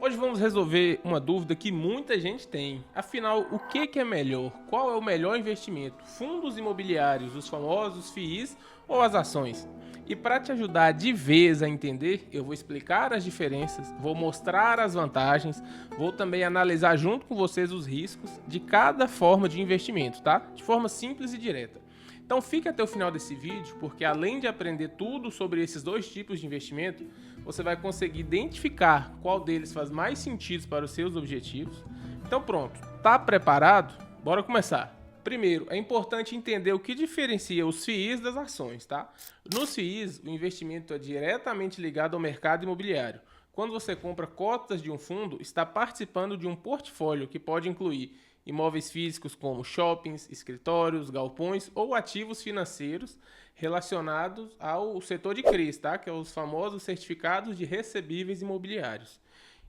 Hoje vamos resolver uma dúvida que muita gente tem. Afinal, o que é melhor? Qual é o melhor investimento? Fundos imobiliários, os famosos FIIs ou as ações? E para te ajudar de vez a entender, eu vou explicar as diferenças, vou mostrar as vantagens, vou também analisar junto com vocês os riscos de cada forma de investimento, tá? De forma simples e direta. Então fique até o final desse vídeo, porque além de aprender tudo sobre esses dois tipos de investimento, você vai conseguir identificar qual deles faz mais sentido para os seus objetivos. Então pronto, tá preparado? Bora começar! Primeiro, é importante entender o que diferencia os FIIs das ações, tá? Nos FIIs, o investimento é diretamente ligado ao mercado imobiliário. Quando você compra cotas de um fundo, está participando de um portfólio que pode incluir imóveis físicos como shoppings, escritórios, galpões ou ativos financeiros relacionados ao setor de CRIs, tá? Que é os famosos certificados de recebíveis imobiliários.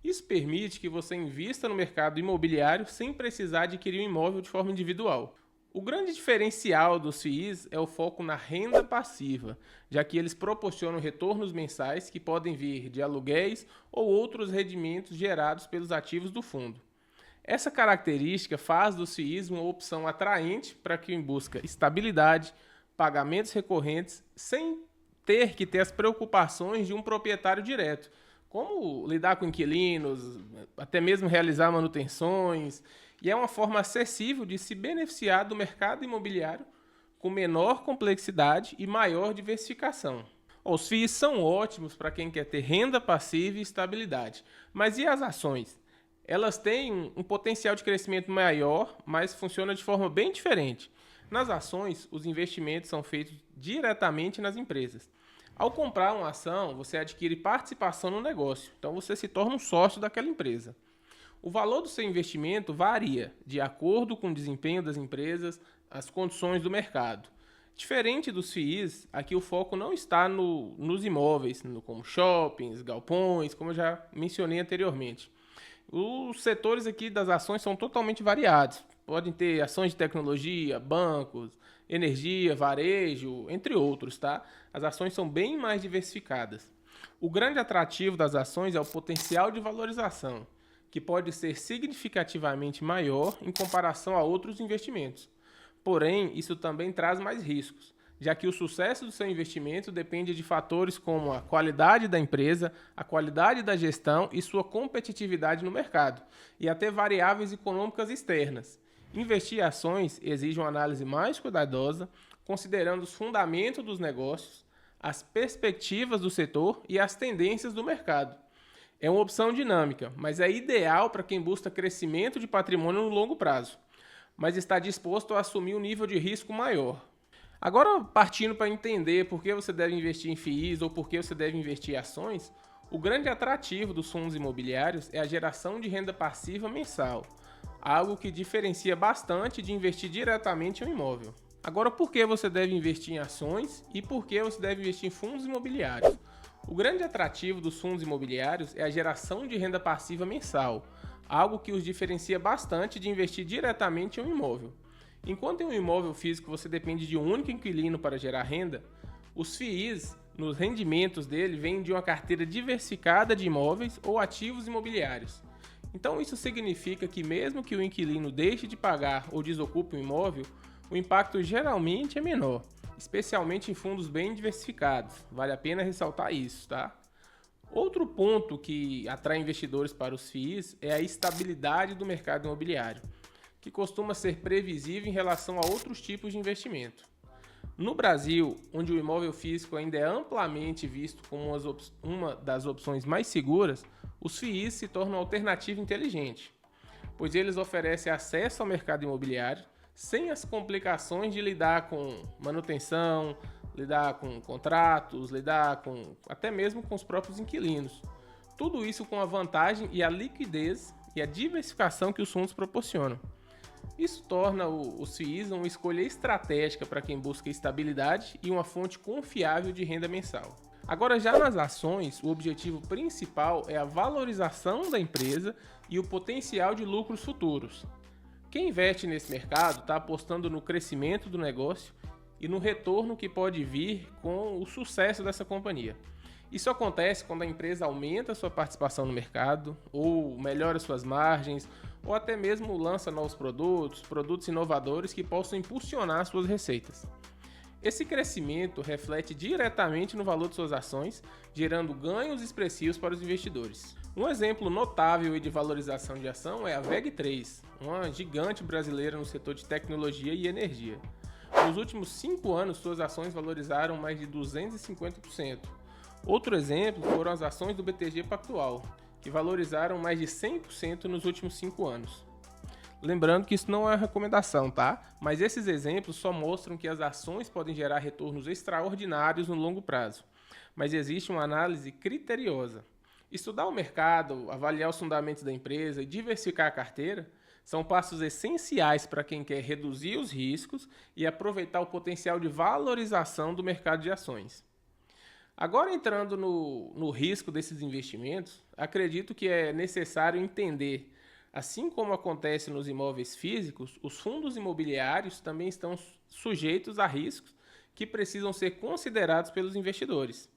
Isso permite que você invista no mercado imobiliário sem precisar adquirir um imóvel de forma individual. O grande diferencial dos FIIs é o foco na renda passiva, já que eles proporcionam retornos mensais que podem vir de aluguéis ou outros rendimentos gerados pelos ativos do fundo. Essa característica faz do FIIs uma opção atraente para quem busca estabilidade, pagamentos recorrentes, sem ter que ter as preocupações de um proprietário direto, como lidar com inquilinos, até mesmo realizar manutenções, e é uma forma acessível de se beneficiar do mercado imobiliário com menor complexidade e maior diversificação. Os FIIs são ótimos para quem quer ter renda passiva e estabilidade, mas e as ações? Elas têm um potencial de crescimento maior, mas funciona de forma bem diferente. Nas ações, os investimentos são feitos diretamente nas empresas. Ao comprar uma ação, você adquire participação no negócio, então você se torna um sócio daquela empresa. O valor do seu investimento varia de acordo com o desempenho das empresas, as condições do mercado. Diferente dos FIIs, aqui o foco não está nos imóveis, como shoppings, galpões, como eu já mencionei anteriormente. Os setores aqui das ações são totalmente variados. Podem ter ações de tecnologia, bancos, energia, varejo, entre outros, tá? As ações são bem mais diversificadas. O grande atrativo das ações é o potencial de valorização, que pode ser significativamente maior em comparação a outros investimentos. Porém, isso também traz mais riscos, já que o sucesso do seu investimento depende de fatores como a qualidade da empresa, a qualidade da gestão e sua competitividade no mercado, e até variáveis econômicas externas. Investir em ações exige uma análise mais cuidadosa, considerando os fundamentos dos negócios, as perspectivas do setor e as tendências do mercado. É uma opção dinâmica, mas é ideal para quem busca crescimento de patrimônio no longo prazo, mas está disposto a assumir um nível de risco maior. Agora, partindo para entender por que você deve investir em FIIs ou por que você deve investir em ações, o grande atrativo dos fundos imobiliários é a geração de renda passiva mensal, algo que diferencia bastante de investir diretamente em um imóvel. Agora, por que você deve investir em ações e por que você deve investir em fundos imobiliários? O grande atrativo dos fundos imobiliários é a geração de renda passiva mensal, algo que os diferencia bastante de investir diretamente em um imóvel. Enquanto em um imóvel físico você depende de um único inquilino para gerar renda, os FIIs, nos rendimentos dele, vêm de uma carteira diversificada de imóveis ou ativos imobiliários. Então isso significa que mesmo que o inquilino deixe de pagar ou desocupe o imóvel, o impacto geralmente é menor, especialmente em fundos bem diversificados. Vale a pena ressaltar isso, tá? Outro ponto que atrai investidores para os FIIs é a estabilidade do mercado imobiliário, que costuma ser previsível em relação a outros tipos de investimento. No Brasil, onde o imóvel físico ainda é amplamente visto como uma das opções mais seguras, os FIIs se tornam uma alternativa inteligente, pois eles oferecem acesso ao mercado imobiliário sem as complicações de lidar com manutenção, lidar com contratos, lidar com até mesmo com os próprios inquilinos. Tudo isso com a vantagem e a liquidez e a diversificação que os fundos proporcionam. Isso torna os FIIs uma escolha estratégica para quem busca estabilidade e uma fonte confiável de renda mensal. Agora, já nas ações, o objetivo principal é a valorização da empresa e o potencial de lucros futuros. Quem investe nesse mercado está apostando no crescimento do negócio e no retorno que pode vir com o sucesso dessa companhia. Isso acontece quando a empresa aumenta sua participação no mercado, ou melhora suas margens, ou até mesmo lança novos produtos inovadores que possam impulsionar suas receitas. Esse crescimento reflete diretamente no valor de suas ações, gerando ganhos expressivos para os investidores. Um exemplo notável de valorização de ação é a VEG3, uma gigante brasileira no setor de tecnologia e energia. Nos últimos 5 anos, suas ações valorizaram mais de 250%. Outro exemplo foram as ações do BTG Pactual, que valorizaram mais de 100% nos últimos 5 anos. Lembrando que isso não é recomendação, tá? Mas esses exemplos só mostram que as ações podem gerar retornos extraordinários no longo prazo. Mas existe uma análise criteriosa. Estudar o mercado, avaliar os fundamentos da empresa e diversificar a carteira são passos essenciais para quem quer reduzir os riscos e aproveitar o potencial de valorização do mercado de ações. Agora, entrando no risco desses investimentos, acredito que é necessário entender, assim como acontece nos imóveis físicos, os fundos imobiliários também estão sujeitos a riscos que precisam ser considerados pelos investidores.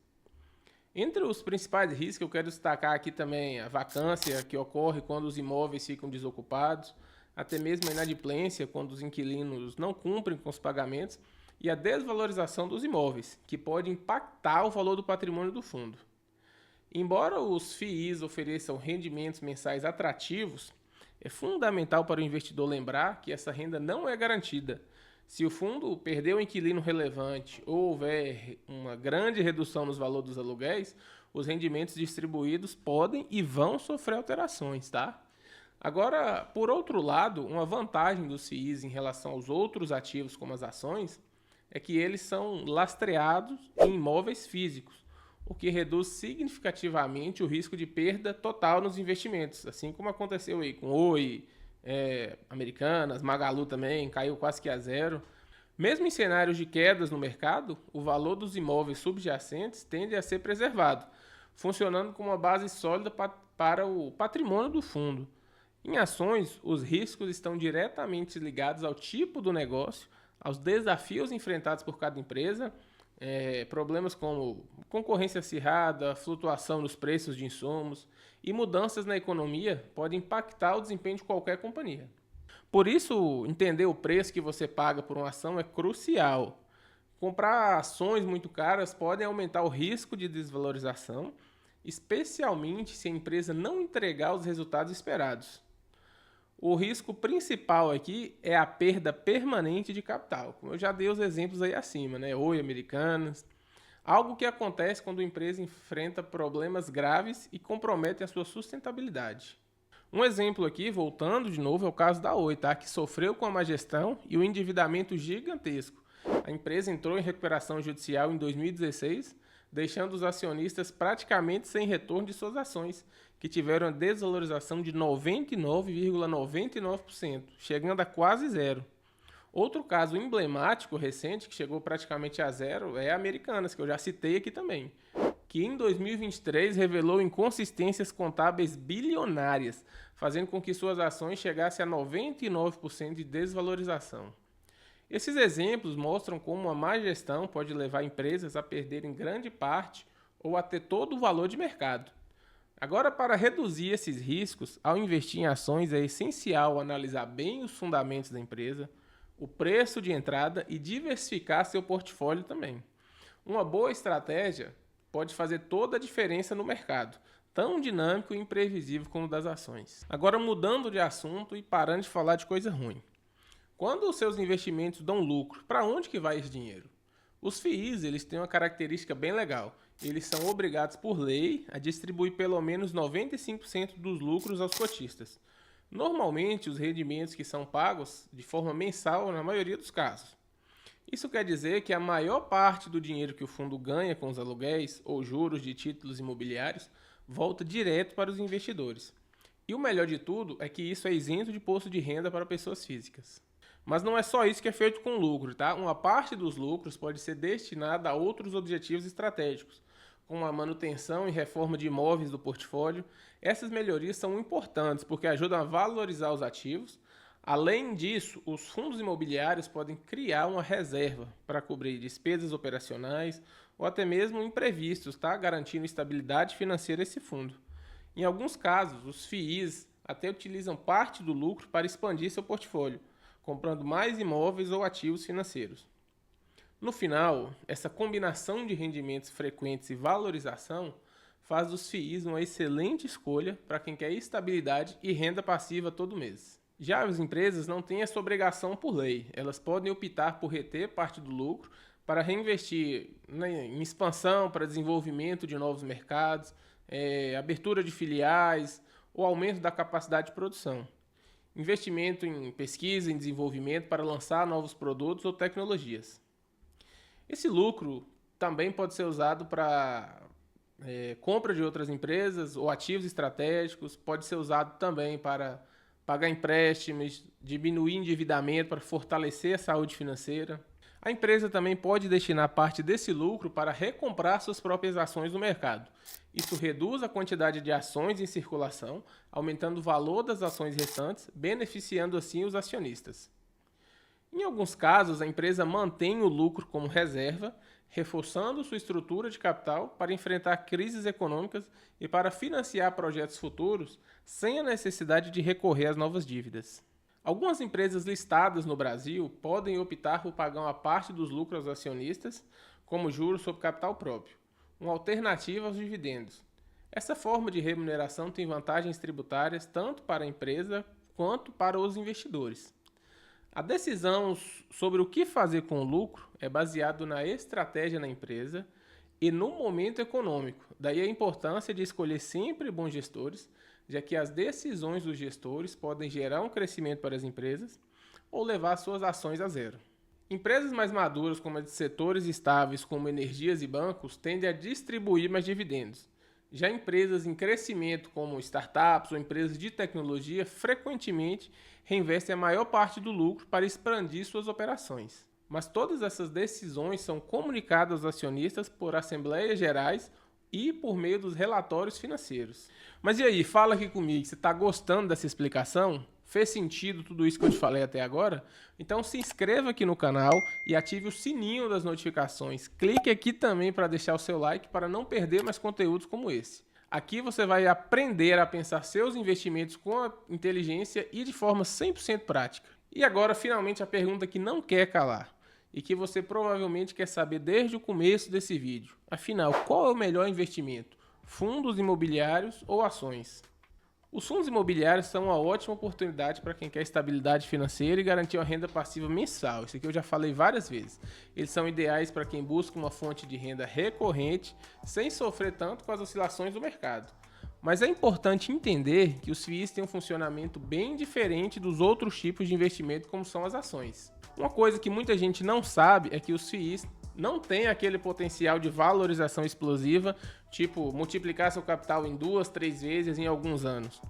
Entre os principais riscos, eu quero destacar aqui também a vacância que ocorre quando os imóveis ficam desocupados, até mesmo a inadimplência quando os inquilinos não cumprem com os pagamentos, e a desvalorização dos imóveis, que pode impactar o valor do patrimônio do fundo. Embora os FIIs ofereçam rendimentos mensais atrativos, é fundamental para o investidor lembrar que essa renda não é garantida. Se o fundo perder um inquilino relevante ou houver uma grande redução nos valores dos aluguéis, os rendimentos distribuídos podem e vão sofrer alterações, tá? Agora, por outro lado, uma vantagem dos FIIs em relação aos outros ativos como as ações é que eles são lastreados em imóveis físicos, o que reduz significativamente o risco de perda total nos investimentos, assim como aconteceu aí com Oi, Americanas, Magalu também, caiu quase que a zero. Mesmo em cenários de quedas no mercado, o valor dos imóveis subjacentes tende a ser preservado, funcionando como uma base sólida para o patrimônio do fundo. Em ações, os riscos estão diretamente ligados ao tipo do negócio, aos desafios enfrentados por cada empresa, problemas como concorrência acirrada, flutuação nos preços de insumos e mudanças na economia podem impactar o desempenho de qualquer companhia. Por isso, entender o preço que você paga por uma ação é crucial. Comprar ações muito caras pode aumentar o risco de desvalorização, especialmente se a empresa não entregar os resultados esperados. O risco principal aqui é a perda permanente de capital, como eu já dei os exemplos aí acima, né? Oi, Americanas. Algo que acontece quando a empresa enfrenta problemas graves e comprometem a sua sustentabilidade. Um exemplo aqui, voltando de novo, é o caso da Oi, tá? Que sofreu com a má gestão e o endividamento gigantesco. A empresa entrou em recuperação judicial em 2016, deixando os acionistas praticamente sem retorno de suas ações, que tiveram a desvalorização de 99,99%, chegando a quase zero. Outro caso emblemático recente, que chegou praticamente a zero, é a Americanas, que eu já citei aqui também, que em 2023 revelou inconsistências contábeis bilionárias, fazendo com que suas ações chegassem a 99% de desvalorização. Esses exemplos mostram como a má gestão pode levar empresas a perderem grande parte ou a ter todo o valor de mercado. Agora, para reduzir esses riscos, ao investir em ações é essencial analisar bem os fundamentos da empresa, o preço de entrada e diversificar seu portfólio também. Uma boa estratégia pode fazer toda a diferença no mercado, tão dinâmico e imprevisível como o das ações. Agora, mudando de assunto e parando de falar de coisa ruim. Quando os seus investimentos dão lucro, para onde que vai esse dinheiro? Os FIIs, eles têm uma característica bem legal. Eles são obrigados por lei a distribuir pelo menos 95% dos lucros aos cotistas. Normalmente, os rendimentos que são pagos de forma mensal na maioria dos casos. Isso quer dizer que a maior parte do dinheiro que o fundo ganha com os aluguéis ou juros de títulos imobiliários volta direto para os investidores. E o melhor de tudo é que isso é isento de imposto de renda para pessoas físicas. Mas não é só isso que é feito com lucro, tá? Uma parte dos lucros pode ser destinada a outros objetivos estratégicos, como a manutenção e reforma de imóveis do portfólio. Essas melhorias são importantes porque ajudam a valorizar os ativos, Além disso, os fundos imobiliários podem criar uma reserva para cobrir despesas operacionais ou até mesmo imprevistos, tá? Garantindo estabilidade financeira a esse fundo. Em alguns casos, os FIIs até utilizam parte do lucro para expandir seu portfólio, comprando mais imóveis ou ativos financeiros. No final, essa combinação de rendimentos frequentes e valorização faz dos FIIs uma excelente escolha para quem quer estabilidade e renda passiva todo mês. Já as empresas não têm essa obrigação por lei, elas podem optar por reter parte do lucro para reinvestir em expansão, para desenvolvimento de novos mercados, abertura de filiais ou aumento da capacidade de produção. Investimento em pesquisa e desenvolvimento para lançar novos produtos ou tecnologias. Esse lucro também pode ser usado para compra de outras empresas ou ativos estratégicos, pode ser usado também para pagar empréstimos, diminuir endividamento para fortalecer a saúde financeira. A empresa também pode destinar parte desse lucro para recomprar suas próprias ações no mercado. Isso reduz a quantidade de ações em circulação, aumentando o valor das ações restantes, beneficiando assim os acionistas. Em alguns casos, a empresa mantém o lucro como reserva, reforçando sua estrutura de capital para enfrentar crises econômicas e para financiar projetos futuros sem a necessidade de recorrer às novas dívidas. Algumas empresas listadas no Brasil podem optar por pagar uma parte dos lucros aos acionistas, como juros sobre capital próprio, uma alternativa aos dividendos. Essa forma de remuneração tem vantagens tributárias tanto para a empresa quanto para os investidores. A decisão sobre o que fazer com o lucro é baseado na estratégia da empresa e no momento econômico. Daí a importância de escolher sempre bons gestores, já que as decisões dos gestores podem gerar um crescimento para as empresas ou levar suas ações a zero. Empresas mais maduras, como as de setores estáveis como energias e bancos, tendem a distribuir mais dividendos. Já empresas em crescimento, como startups ou empresas de tecnologia, frequentemente reinvestem a maior parte do lucro para expandir suas operações. Mas todas essas decisões são comunicadas aos acionistas por assembleias gerais e por meio dos relatórios financeiros. Mas e aí, fala aqui comigo, você está gostando dessa explicação? Fez sentido tudo isso que eu te falei até agora? Então se inscreva aqui no canal e ative o sininho das notificações. Clique aqui também para deixar o seu like para não perder mais conteúdos como esse. Aqui você vai aprender a pensar seus investimentos com a inteligência e de forma 100% prática. E agora, finalmente, a pergunta que não quer calar e que você provavelmente quer saber desde o começo desse vídeo. Afinal, qual é o melhor investimento? Fundos imobiliários ou ações? Os fundos imobiliários são uma ótima oportunidade para quem quer estabilidade financeira e garantir uma renda passiva mensal. Isso aqui eu já falei várias vezes. Eles são ideais para quem busca uma fonte de renda recorrente sem sofrer tanto com as oscilações do mercado. Mas é importante entender que os FIIs têm um funcionamento bem diferente dos outros tipos de investimento, como são as ações. Uma coisa que muita gente não sabe é que os FIIs não têm aquele potencial de valorização explosiva, tipo multiplicar seu capital em 2, 3 vezes em alguns anos,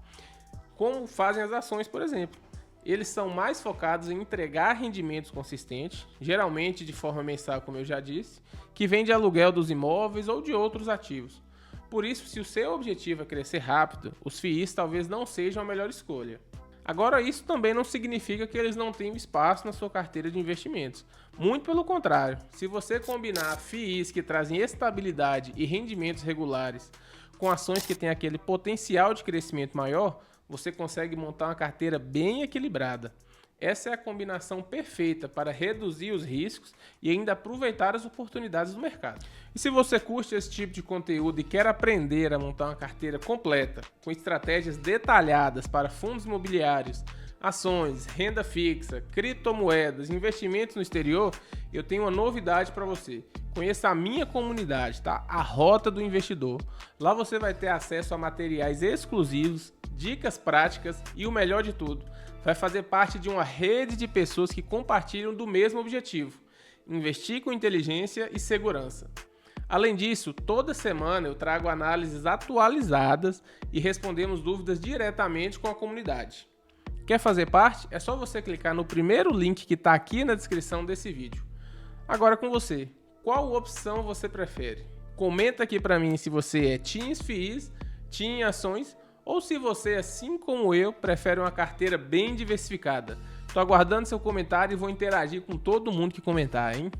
como fazem as ações, por exemplo. Eles são mais focados em entregar rendimentos consistentes, geralmente de forma mensal, como eu já disse, que vem de aluguel dos imóveis ou de outros ativos. Por isso, se o seu objetivo é crescer rápido, os FIIs talvez não sejam a melhor escolha. Agora, isso também não significa que eles não tenham espaço na sua carteira de investimentos. Muito pelo contrário, se você combinar FIIs que trazem estabilidade e rendimentos regulares com ações que têm aquele potencial de crescimento maior, você consegue montar uma carteira bem equilibrada. Essa é a combinação perfeita para reduzir os riscos e ainda aproveitar as oportunidades do mercado. E se você curte esse tipo de conteúdo e quer aprender a montar uma carteira completa, com estratégias detalhadas para fundos imobiliários, ações, renda fixa, criptomoedas, investimentos no exterior, eu tenho uma novidade para você. Conheça a minha comunidade, tá? A Rota do Investidor. Lá você vai ter acesso a materiais exclusivos, dicas práticas e o melhor de tudo, vai fazer parte de uma rede de pessoas que compartilham do mesmo objetivo: investir com inteligência e segurança. Além disso, toda semana eu trago análises atualizadas e respondemos dúvidas diretamente com a comunidade. Quer fazer parte? É só você clicar no primeiro link que está aqui na descrição desse vídeo. Agora com você, qual opção você prefere? Comenta aqui para mim se você é Team FIIs, Team Ações ou se você, assim como eu, prefere uma carteira bem diversificada. Tô aguardando seu comentário e vou interagir com todo mundo que comentar, hein?